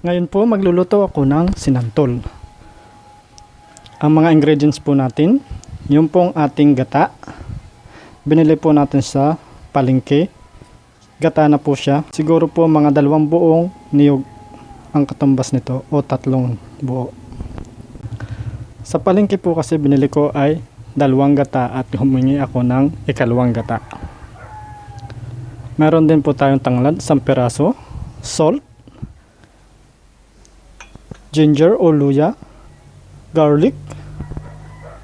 Ngayon po magluluto ako ng sinantol. Ang mga ingredients po natin, yung pong ating gata. Binili po natin sa palengke. Gata na po siya. Siguro po mga 2 buong niyog ang katumbas nito o 3 buo. Sa palengke po kasi binili ko ay 2 gata at humingi ako ng ikalawang gata. Meron din po tayong tanglad, 1 piraso, salt, ginger o luya, garlic,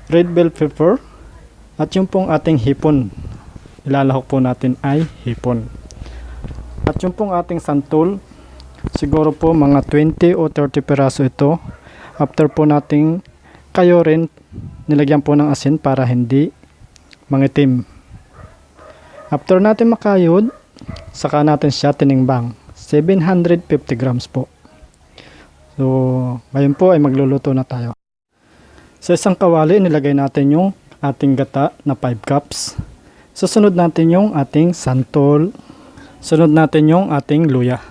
red bell pepper, at yung pong ating hipon. Ilalahok po natin ay hipon. At yung pong ating santol, siguro po mga 20 o 30 piraso ito. After po nating kayo rin, nilagyan po ng asin para hindi mangitim. After natin makayod, saka natin siya tinimbang. 750 grams po. So, ngayon po ay magluluto na tayo. Sa isang kawali, nilagay natin yung ating gata na 5 cups. Susunod natin yung ating santol. Sunod natin yung ating luya.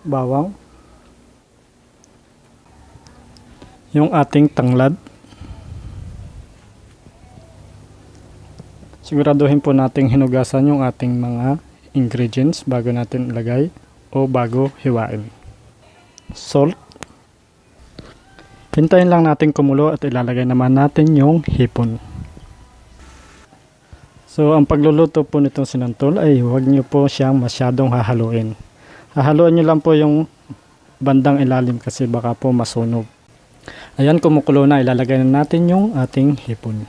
Bawang. Yung ating tanglad. Siguraduhin po nating hinugasan yung ating mga ingredients bago natin ilagay o bago hiwain. Salt. Hintayin lang natin kumulo at ilalagay naman natin yung hipon. So ang pagluluto po nitong sinantol ay huwag nyo po siyang masyadong hahaluin. Hahaluin nyo lang po yung bandang ilalim kasi baka po masunog. Ayan, kumukulo na, ilalagay na natin yung ating hipon.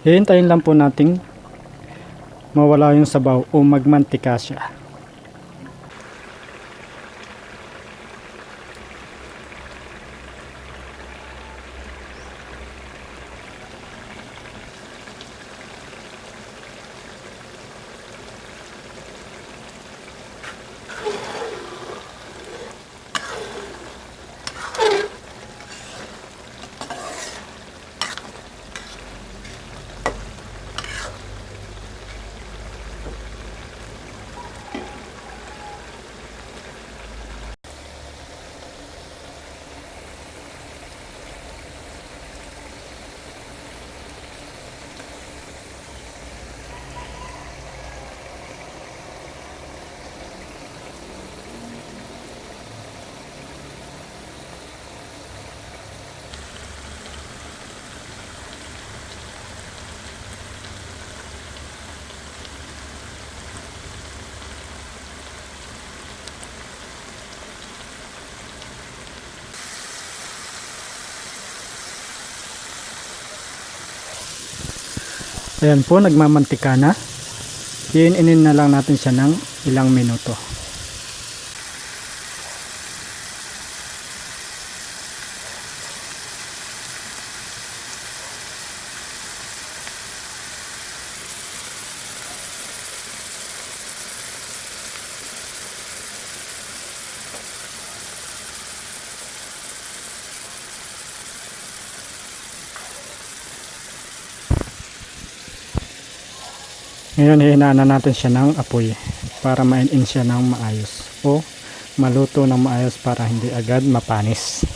Hihintayin lang po nating mawala yung sabaw o magmantika siya. Ayan po, nagmamantika na. Iinin na lang natin siya ng ilang minuto. Ngayon, hihinaan na natin siya ng apoy para mainin siya ng maayos o maluto ng maayos para hindi agad mapanis.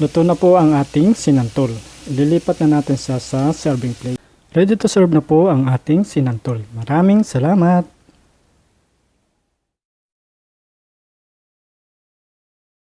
Luto na po ang ating sinantol. Ililipat na natin siya sa serving plate. Ready to serve na po ang ating sinantol. Maraming salamat!